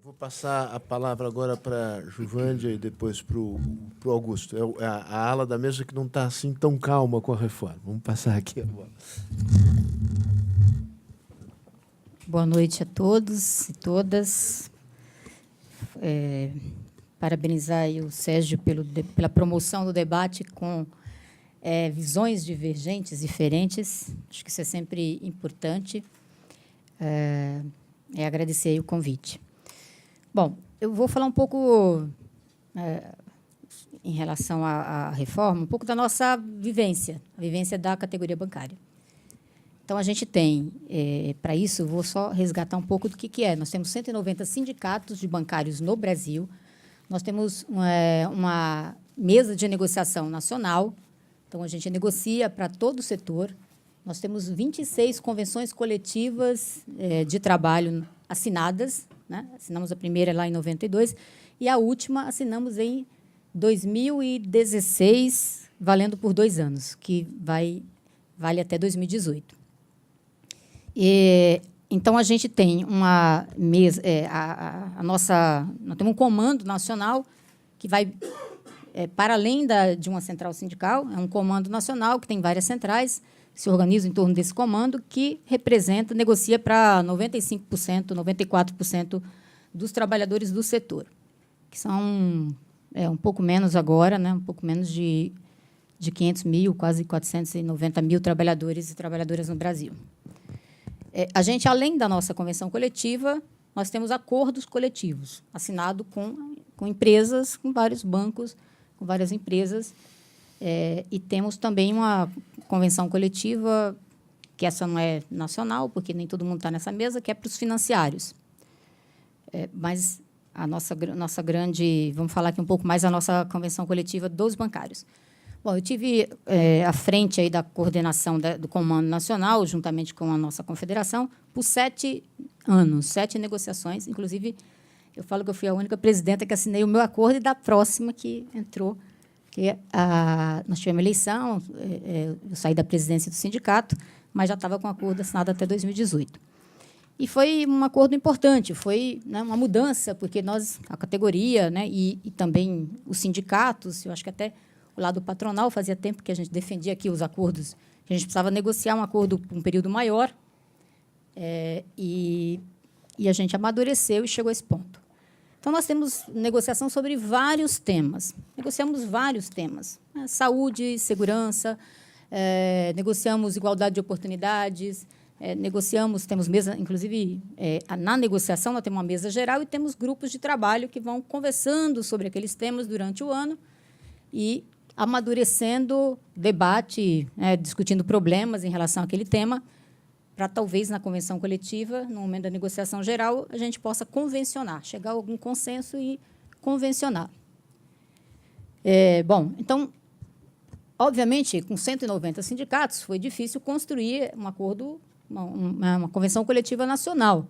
Vou passar a palavra agora para a Juvândia e depois para o Augusto. É a ala da mesa que não está assim tão calma com a reforma. Vamos passar aqui agora. Boa noite a todos e todas. Parabenizar aí o Sérgio pela promoção do debate com visões divergentes, diferentes. Acho que isso é sempre importante. Agradecer aí o convite. Bom, eu vou falar um pouco em relação à reforma, um pouco da nossa vivência, a vivência da categoria bancária. Então, a gente tem, para isso, vou só resgatar um pouco do que é. Nós temos 190 sindicatos de bancários no Brasil, nós temos uma mesa de negociação nacional, então, a gente negocia para todo o setor, nós temos 26 convenções coletivas de trabalho assinadas, né? Assinamos a primeira lá em 92, e a última assinamos em 2016, valendo por 2 anos, que vale até 2018. Então, a gente tem uma mesa, nós temos um comando nacional que vai para além de uma central sindical, é um comando nacional que tem várias centrais, que se organizam em torno desse comando, que negocia para 95%, 94% dos trabalhadores do setor, que são um pouco menos agora, né, um pouco menos de 500 mil, quase 490 mil trabalhadores e trabalhadoras no Brasil. A gente, além da nossa convenção coletiva, nós temos acordos coletivos, assinados com empresas, com vários bancos, com várias empresas, e temos também uma convenção coletiva, que essa não é nacional, porque nem todo mundo está nessa mesa, que é para os financiários. Mas a nossa grande... Vamos falar aqui um pouco mais da nossa convenção coletiva dos bancários. Bom, eu tive à frente aí da coordenação do Comando Nacional, juntamente com a nossa confederação, por 7 anos, 7 negociações. Inclusive, eu falo que eu fui a única presidenta que assinei o meu acordo e da próxima que entrou, nós tivemos eleição, eu saí da presidência do sindicato, mas já estava com o acordo assinado até 2018. E foi um acordo importante, foi, né, uma mudança, porque a categoria, né, e também os sindicatos, eu acho que até o lado patronal, fazia tempo que a gente defendia aqui os acordos, que a gente precisava negociar um acordo por um período maior, e a gente amadureceu e chegou a esse ponto. Então, nós temos negociação sobre vários temas. Negociamos vários temas. Saúde, segurança, negociamos igualdade de oportunidades, temos mesa, inclusive, na negociação, nós temos uma mesa geral e temos grupos de trabalho que vão conversando sobre aqueles temas durante o ano e amadurecendo debate, discutindo problemas em relação àquele tema, para talvez na convenção coletiva, no momento da negociação geral, a gente possa convencionar, chegar a algum consenso e convencionar. Bom, então, obviamente, com 190 sindicatos, foi difícil construir um acordo, uma convenção coletiva nacional,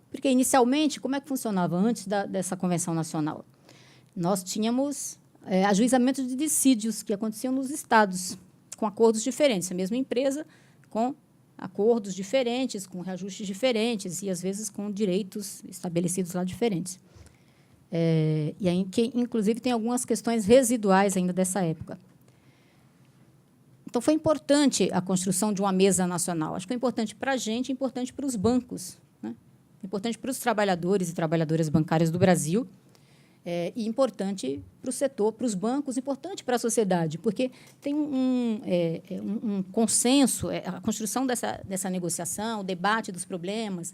porque, inicialmente, como é que funcionava antes dessa convenção nacional? Nós tínhamos ajuizamento de dissídios que aconteciam nos estados, com acordos diferentes, a mesma empresa com acordos diferentes, com reajustes diferentes e, às vezes, com direitos estabelecidos lá diferentes. E aí, inclusive, tem algumas questões residuais ainda dessa época. Então, foi importante a construção de uma mesa nacional. Acho que foi importante para a gente, importante para os bancos, né? Importante para os trabalhadores e trabalhadoras bancárias do Brasil, e importante para o setor, para os bancos, importante para a sociedade, porque tem um consenso, a construção dessa negociação, o debate dos problemas,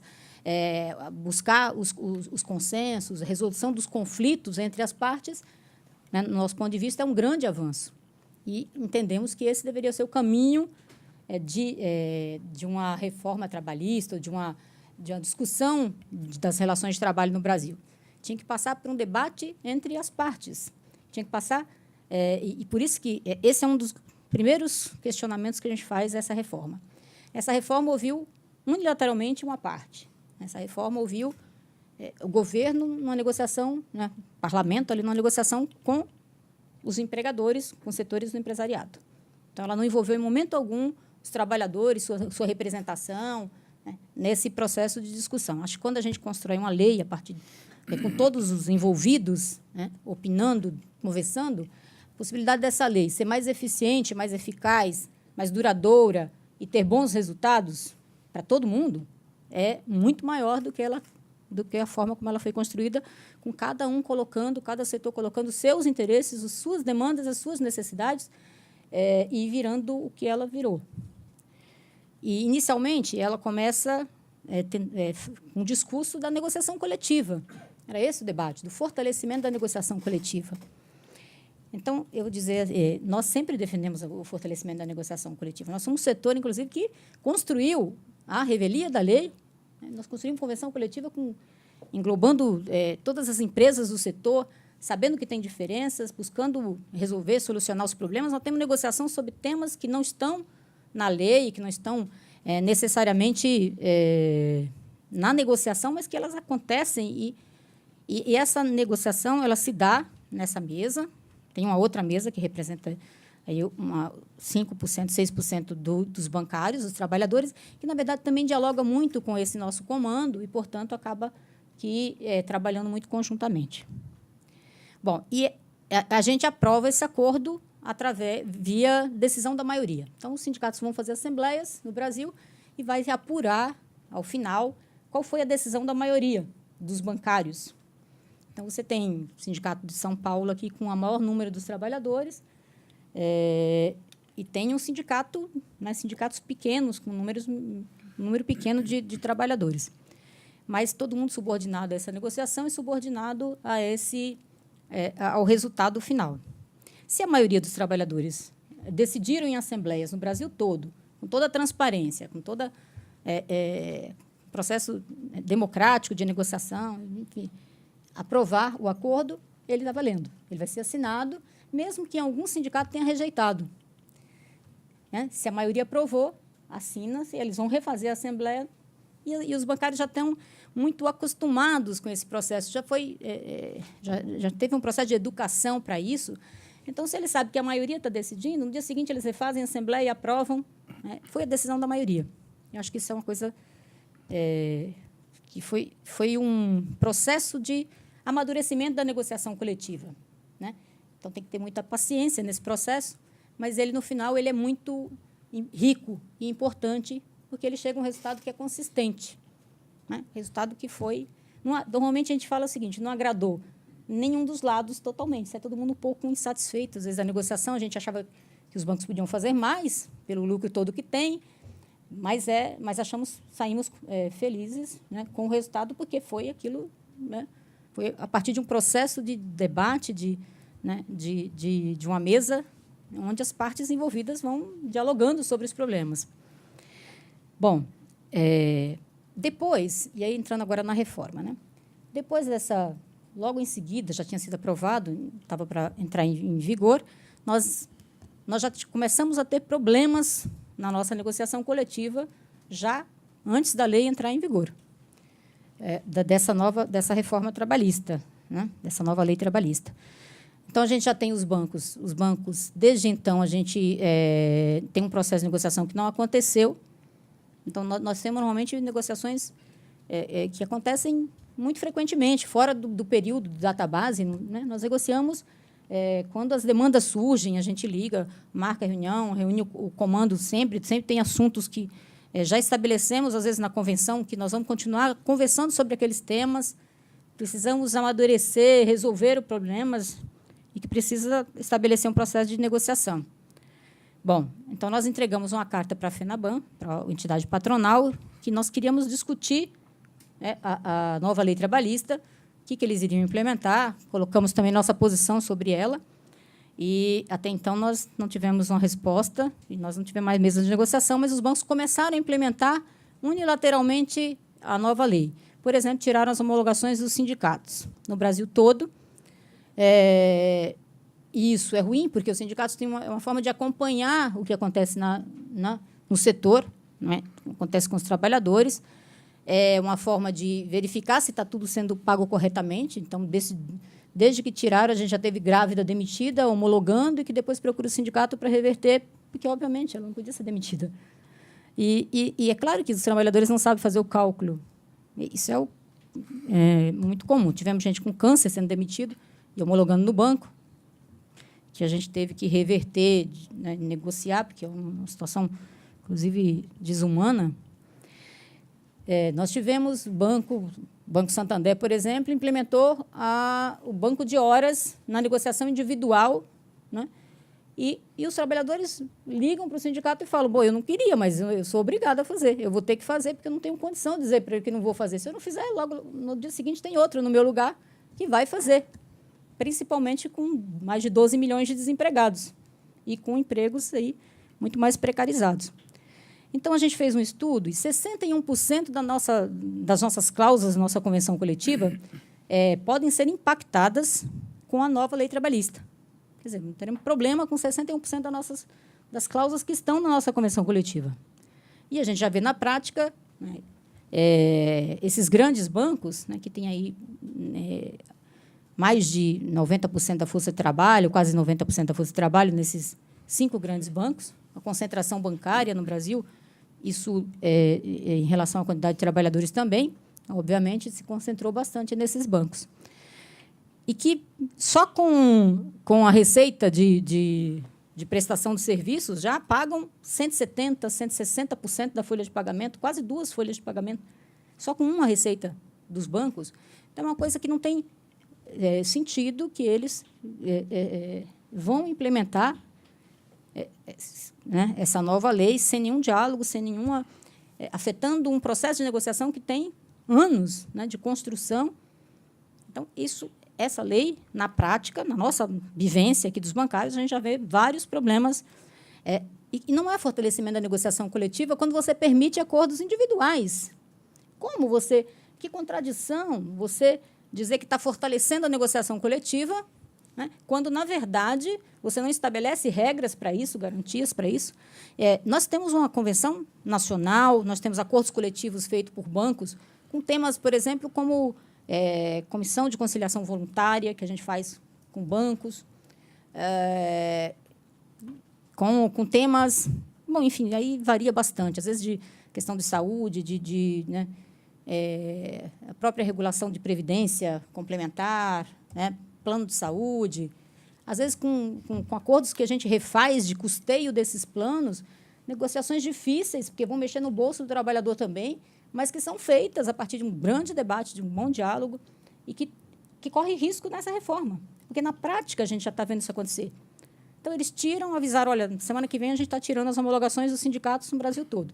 buscar os consensos, a resolução dos conflitos entre as partes, né, no nosso ponto de vista, é um grande avanço. E entendemos que esse deveria ser o caminho de uma reforma trabalhista, de uma discussão das relações de trabalho no Brasil. Tinha que passar por um debate entre as partes. Tinha que passar... e por isso que esse é um dos primeiros questionamentos que a gente faz essa reforma. Essa reforma ouviu unilateralmente uma parte. Essa reforma ouviu o governo numa negociação, né, o parlamento ali numa negociação com os empregadores, com os setores do empresariado. Então, ela não envolveu, em momento algum, os trabalhadores, sua representação, né, nesse processo de discussão. Acho que, quando a gente constrói uma lei a partir com todos os envolvidos, né, opinando, conversando, a possibilidade dessa lei ser mais eficiente, mais eficaz, mais duradoura e ter bons resultados para todo mundo é muito maior do que a forma como ela foi construída, com cada um colocando, cada setor colocando seus interesses, as suas demandas, as suas necessidades, e virando o que ela virou. E, inicialmente, ela começa com um discurso da negociação coletiva. Era esse o debate, do fortalecimento da negociação coletiva. Então, eu vou dizer, nós sempre defendemos o fortalecimento da negociação coletiva. Nós somos um setor, inclusive, que construiu a revelia da lei. Nós construímos convenção coletiva englobando todas as empresas do setor, sabendo que tem diferenças, buscando resolver, solucionar os problemas. Nós temos negociação sobre temas que não estão na lei, que não estão necessariamente na negociação, mas que elas acontecem. E essa negociação ela se dá nessa mesa. Tem uma outra mesa que representa aí 5%, 6% dos bancários, dos trabalhadores, que, na verdade, também dialoga muito com esse nosso comando e, portanto, acaba trabalhando muito conjuntamente. Bom, e a gente aprova esse acordo via decisão da maioria. Então, os sindicatos vão fazer assembleias no Brasil e vai apurar, ao final, qual foi a decisão da maioria dos bancários. Então, você tem o Sindicato de São Paulo aqui com o maior número dos trabalhadores, e tem um sindicato, sindicatos pequenos, com um número pequeno de trabalhadores. Mas todo mundo subordinado a essa negociação e subordinado ao resultado final. Se a maioria dos trabalhadores decidiram em assembleias no Brasil todo, com toda a transparência, com todo processo democrático de negociação, enfim, aprovar o acordo, ele está valendo. Ele vai ser assinado, mesmo que algum sindicato tenha rejeitado. Se a maioria aprovou, assina-se, eles vão refazer a assembleia, e os bancários já estão muito acostumados com esse processo. Já teve um processo de educação para isso. Então, se eles sabem que a maioria está decidindo, no dia seguinte eles refazem a assembleia e aprovam. Foi a decisão da maioria. Eu acho que isso é uma coisa que foi um processo de amadurecimento da negociação coletiva, né? Então, tem que ter muita paciência nesse processo, mas ele, no final, ele é muito rico e importante, porque ele chega a um resultado que é consistente, né? Resultado que foi... Normalmente, a gente fala o seguinte, não agradou nenhum dos lados totalmente, sai todo mundo um pouco insatisfeito. Às vezes, a negociação, a gente achava que os bancos podiam fazer mais, pelo lucro todo que tem, mas saímos felizes, né, com o resultado, porque foi aquilo, né, foi a partir de um processo de debate, de uma mesa onde as partes envolvidas vão dialogando sobre os problemas. Bom, depois, e aí entrando agora na reforma, né, depois dessa, logo em seguida, já tinha sido aprovado, estava para entrar em vigor, nós já começamos a ter problemas na nossa negociação coletiva, já antes da lei entrar em vigor, dessa reforma trabalhista, né? Dessa nova lei trabalhista. Então, a gente já tem os bancos. Os bancos, desde então, a gente tem um processo de negociação que não aconteceu. Então, nós temos, normalmente, negociações que acontecem muito frequentemente, fora do período de database, né? Nós negociamos quando as demandas surgem, a gente liga, marca a reunião, reúne o comando sempre tem assuntos que já estabelecemos, às vezes, na convenção, que nós vamos continuar conversando sobre aqueles temas, precisamos amadurecer, resolver os problemas e que precisa estabelecer um processo de negociação. Bom, então, nós entregamos uma carta para a FENABAN, para a entidade patronal, que nós queríamos discutir a nova lei trabalhista, o que eles iriam implementar, colocamos também nossa posição sobre ela, e, até então, nós não tivemos uma resposta, e nós não tivemos mais mesa de negociação, mas os bancos começaram a implementar unilateralmente a nova lei. Por exemplo, tiraram as homologações dos sindicatos no Brasil todo. E isso é ruim, porque os sindicatos têm uma forma de acompanhar o que acontece no setor, não é? Acontece com os trabalhadores, é uma forma de verificar se está tudo sendo pago corretamente. Então, desde que tiraram, a gente já teve grávida demitida, homologando, e que depois procura o sindicato para reverter, porque, obviamente, ela não podia ser demitida. E é claro que os trabalhadores não sabem fazer o cálculo. Isso é muito comum. Tivemos gente com câncer sendo demitido e homologando no banco, que a gente teve que reverter, né, negociar, porque é uma situação, inclusive, desumana. Nós tivemos Banco Santander, por exemplo, implementou o banco de horas na negociação individual, né? E os trabalhadores ligam para o sindicato e falam: bom, eu não queria, mas eu sou obrigado a fazer, eu vou ter que fazer, porque eu não tenho condição de dizer para ele que não vou fazer. Se eu não fizer, logo no dia seguinte tem outro no meu lugar que vai fazer, principalmente com mais de 12 milhões de desempregados e com empregos aí muito mais precarizados. Então, a gente fez um estudo e 61% das nossas cláusulas da nossa convenção coletiva podem ser impactadas com a nova lei trabalhista. Quer dizer, não teremos problema com 61% das cláusulas que estão na nossa convenção coletiva. E a gente já vê na prática, né, esses grandes bancos, né, que têm aí mais de 90% da força de trabalho, quase 90% da força de trabalho nesses 5 grandes bancos, a concentração bancária no Brasil, isso, em relação à quantidade de trabalhadores também, obviamente, se concentrou bastante nesses bancos. E que só com a receita de prestação de serviços já pagam 170%, 160% da folha de pagamento, quase 2 folhas de pagamento, só com uma receita dos bancos. Então, é uma coisa que não tem sentido que eles vão implementar né, essa nova lei sem nenhum diálogo, sem nenhuma... afetando um processo de negociação que tem anos, né, de construção. Então, essa lei, na prática, na nossa vivência aqui dos bancários, a gente já vê vários problemas. E não há fortalecimento da negociação coletiva quando você permite acordos individuais. Como você... Que contradição você dizer que está fortalecendo a negociação coletiva, né, quando, na verdade, você não estabelece regras para isso, garantias para isso. Nós temos uma convenção nacional, nós temos acordos coletivos feitos por bancos com temas, por exemplo, como comissão de conciliação voluntária, que a gente faz com bancos, com temas... Bom, enfim, aí varia bastante, às vezes de questão de saúde, né, a própria regulação de previdência complementar, né, plano de saúde, às vezes com acordos que a gente refaz de custeio desses planos, negociações difíceis, porque vão mexer no bolso do trabalhador também, mas que são feitas a partir de um grande debate, de um bom diálogo, e que corre risco nessa reforma, porque, na prática, a gente já está vendo isso acontecer. Então, eles avisaram, olha, semana que vem a gente está tirando as homologações dos sindicatos no Brasil todo.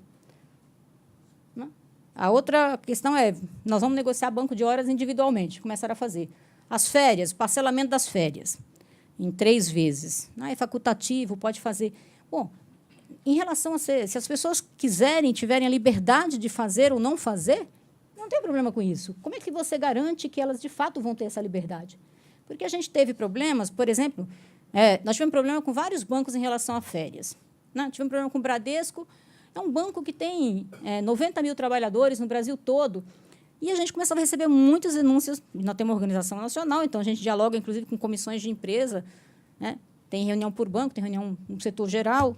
A outra questão nós vamos negociar banco de horas individualmente, começaram a fazer. As férias, o parcelamento das férias, em 3 vezes. É facultativo, pode fazer. Bom, em relação a se as pessoas quiserem, tiverem a liberdade de fazer ou não fazer, não tem problema com isso. Como é que você garante que elas, de fato, vão ter essa liberdade? Porque a gente teve problemas, por exemplo, nós tivemos problema com vários bancos em relação a férias. Né? Tivemos problema com o Bradesco, é um banco que tem 90 mil trabalhadores no Brasil todo, e a gente começava a receber muitas denúncias. Nós temos uma organização nacional, então a gente dialoga, inclusive, com comissões de empresa, né? Tem reunião por banco, tem reunião no setor geral,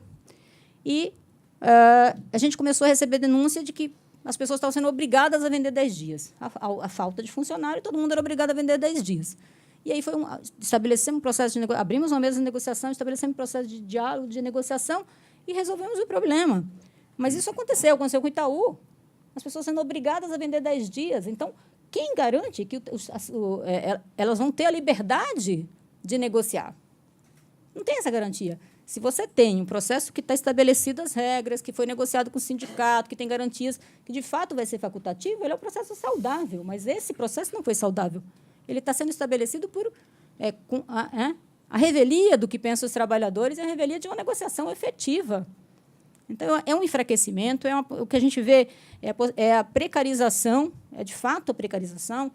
e a gente começou a receber denúncia de que as pessoas estavam sendo obrigadas a vender 10 dias. A falta de funcionário, todo mundo era obrigado a vender 10 dias. E aí estabelecemos um processo de abrimos uma mesa de negociação, estabelecemos um processo de diálogo, de negociação, e resolvemos o problema. Mas isso aconteceu com o Itaú, as pessoas sendo obrigadas a vender 10 dias. Então, quem garante que elas vão ter a liberdade de negociar? Não tem essa garantia. Se você tem um processo que está estabelecido as regras, que foi negociado com o sindicato, que tem garantias, que, de fato, vai ser facultativo, ele é um processo saudável. Mas esse processo não foi saudável. Ele está sendo estabelecido por a revelia do que pensam os trabalhadores e a revelia de uma negociação efetiva. Então, é um enfraquecimento, o que a gente vê é a precarização, de fato a precarização.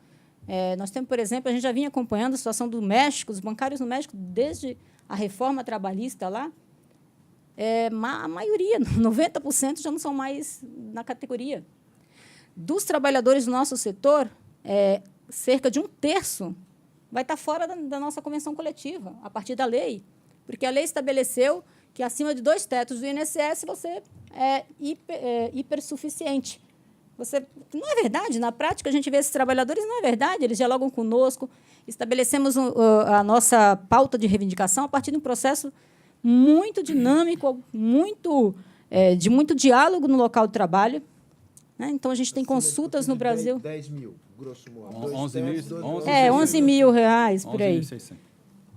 Nós temos, por exemplo, a gente já vinha acompanhando a situação do México, os bancários no México, desde a reforma trabalhista lá, a maioria, 90%, já não são mais na categoria. Dos trabalhadores do nosso setor, cerca de 1/3 vai estar fora da nossa convenção coletiva, a partir da lei, porque a lei estabeleceu que, acima de 2 tetos do INSS, você é hipersuficiente. Não é verdade. Na prática, a gente vê esses trabalhadores, não é verdade. Eles dialogam conosco. Estabelecemos a nossa pauta de reivindicação a partir de um processo muito dinâmico, de muito diálogo no local de trabalho. Né? Então, a gente tem consultas no Brasil. 10 mil, grosso modo. 11 mil reais, por aí. 11.600.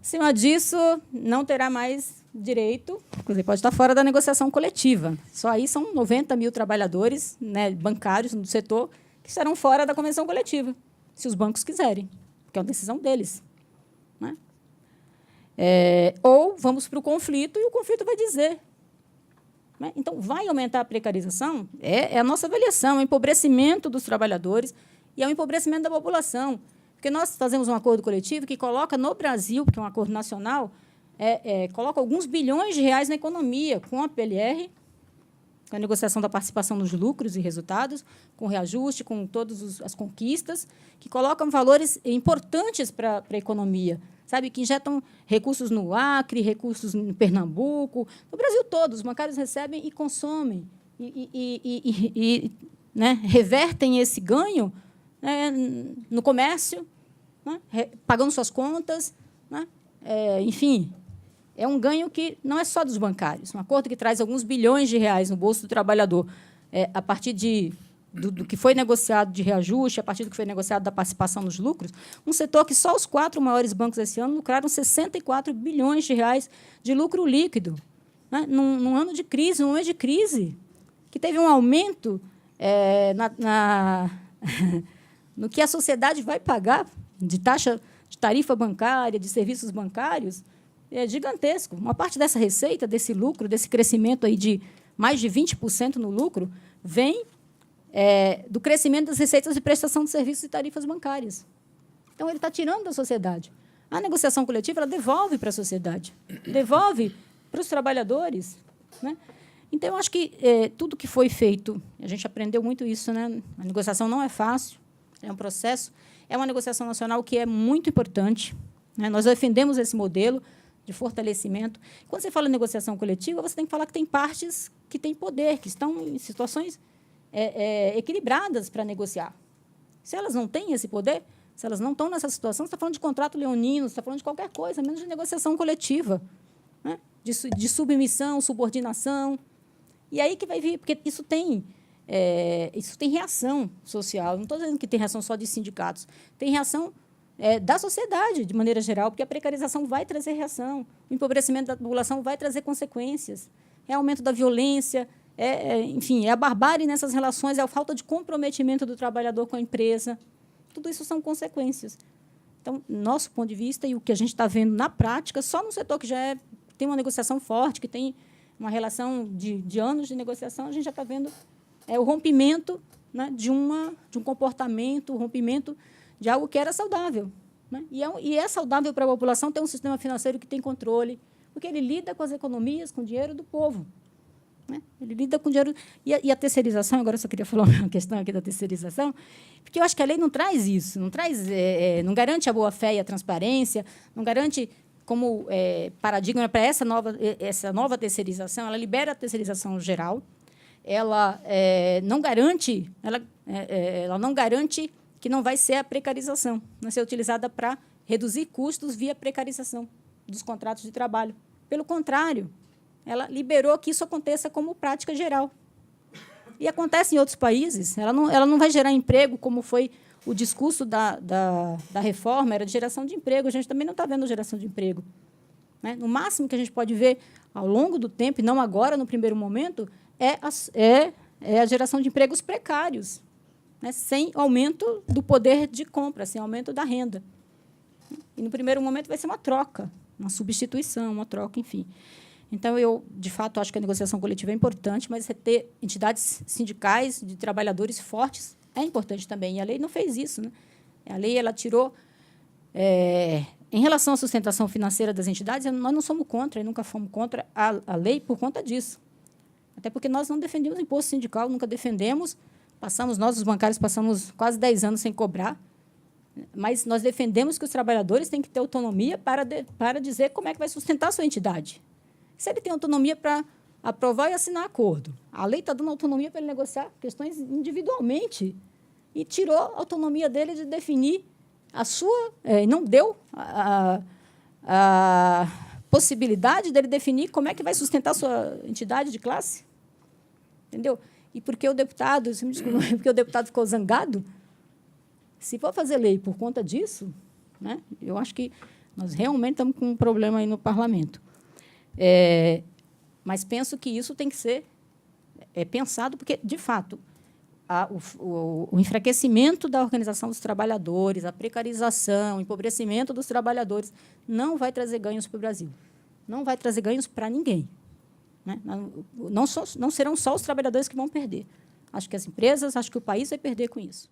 Acima disso, não terá mais direito, inclusive pode estar fora da negociação coletiva. Só aí são 90 mil trabalhadores, né, bancários no setor que estarão fora da convenção coletiva, se os bancos quiserem, porque é uma decisão deles. Né? Ou vamos para o conflito e o conflito vai dizer. Né? Então, vai aumentar a precarização? É a nossa avaliação, é o empobrecimento dos trabalhadores e é o empobrecimento da população. Porque nós fazemos um acordo coletivo que coloca no Brasil, que é um acordo nacional, coloca alguns bilhões de reais na economia, com a PLR, com a negociação da participação nos lucros e resultados, com o reajuste, com todas as conquistas, que colocam valores importantes para a economia, sabe? Que injetam recursos no Acre, recursos em Pernambuco, no Brasil todo. Os bancários recebem e consomem, né, revertem esse ganho, né, no comércio, né, pagando suas contas. Né, enfim, é um ganho que não é só dos bancários. Um acordo que traz alguns bilhões de reais no bolso do trabalhador, a partir do que foi negociado de reajuste, a partir do que foi negociado da participação nos lucros, um setor que só os 4 maiores bancos esse ano lucraram 64 bilhões de reais de lucro líquido. Né, num ano de crise, num mês de crise, que teve um aumento no que a sociedade vai pagar de taxa de tarifa bancária, de serviços bancários, é gigantesco. Uma parte dessa receita, desse lucro, desse crescimento aí de mais de 20% no lucro, vem do crescimento das receitas de prestação de serviços e tarifas bancárias. Então, ele está tirando da sociedade. A negociação coletiva, ela devolve para a sociedade, devolve para os trabalhadores. Né? Então, eu acho que tudo que foi feito, a gente aprendeu muito isso, né? A negociação não é fácil, é um processo, é uma negociação nacional que é muito importante. Né? Nós defendemos esse modelo de fortalecimento. Quando você fala em negociação coletiva, você tem que falar que tem partes que têm poder, que estão em situações equilibradas para negociar. Se elas não têm esse poder, se elas não estão nessa situação, você está falando de contrato leonino, você está falando de qualquer coisa, menos de negociação coletiva, né? De submissão, subordinação. E aí que vai vir, porque isso tem reação social. Não estou dizendo que tem reação só de sindicatos. Tem reação da sociedade, de maneira geral, porque a precarização vai trazer reação, o empobrecimento da população vai trazer consequências. É aumento da violência, enfim, é a barbárie nessas relações, é a falta de comprometimento do trabalhador com a empresa. Tudo isso são consequências. Então, nosso ponto de vista e o que a gente está vendo na prática, só no setor que já tem uma negociação forte, que tem uma relação de anos de negociação, a gente já está vendo o rompimento, né, de um comportamento, o rompimento de algo que era saudável. Né? E é saudável para a população ter um sistema financeiro que tem controle, porque ele lida com as economias, com o dinheiro do povo. Né? Ele lida com o dinheiro... E a terceirização, agora eu só queria falar uma questão aqui da terceirização, porque eu acho que a lei não traz isso, não garante a boa-fé e a transparência, não garante como paradigma para essa nova terceirização. Ela libera a terceirização geral, ela não garante que não vai ser a precarização, não ser utilizada para reduzir custos via precarização dos contratos de trabalho. Pelo contrário, ela liberou que isso aconteça como prática geral. E acontece em outros países. Ela não vai gerar emprego, como foi o discurso da reforma, era de geração de emprego. A gente também não está vendo geração de emprego. Né? No máximo que a gente pode ver ao longo do tempo, e não agora, no primeiro momento, é a geração de empregos precários, né? Sem aumento do poder de compra, sem aumento da renda. E, no primeiro momento, vai ser uma troca, uma substituição, uma troca, enfim. Então, eu, de fato, acho que a negociação coletiva é importante, mas ter entidades sindicais de trabalhadores fortes é importante também. E a lei não fez isso. Né? A lei ela tirou... em relação à sustentação financeira das entidades, nós não somos contra, e nunca fomos contra a lei por conta disso. Até porque nós não defendemos imposto sindical, nunca defendemos. Nós, os bancários, passamos quase 10 anos sem cobrar, mas nós defendemos que os trabalhadores têm que ter autonomia para dizer como é que vai sustentar a sua entidade. Se ele tem autonomia para aprovar e assinar acordo. A lei está dando autonomia para ele negociar questões individualmente e tirou a autonomia dele de definir a sua... não deu a possibilidade dele definir como é que vai sustentar a sua entidade de classe. Entendeu? E porque o deputado, se me desculpa, porque o deputado ficou zangado, se for fazer lei por conta disso, né, eu acho que nós realmente estamos com um problema aí no parlamento. Mas penso que isso tem que ser pensado, porque, de fato, o enfraquecimento da organização dos trabalhadores, a precarização, o empobrecimento dos trabalhadores não vai trazer ganhos para o Brasil. Não vai trazer ganhos para ninguém. Né? Não serão só os trabalhadores que vão perder. Acho que as empresas, acho que o país vai perder com isso.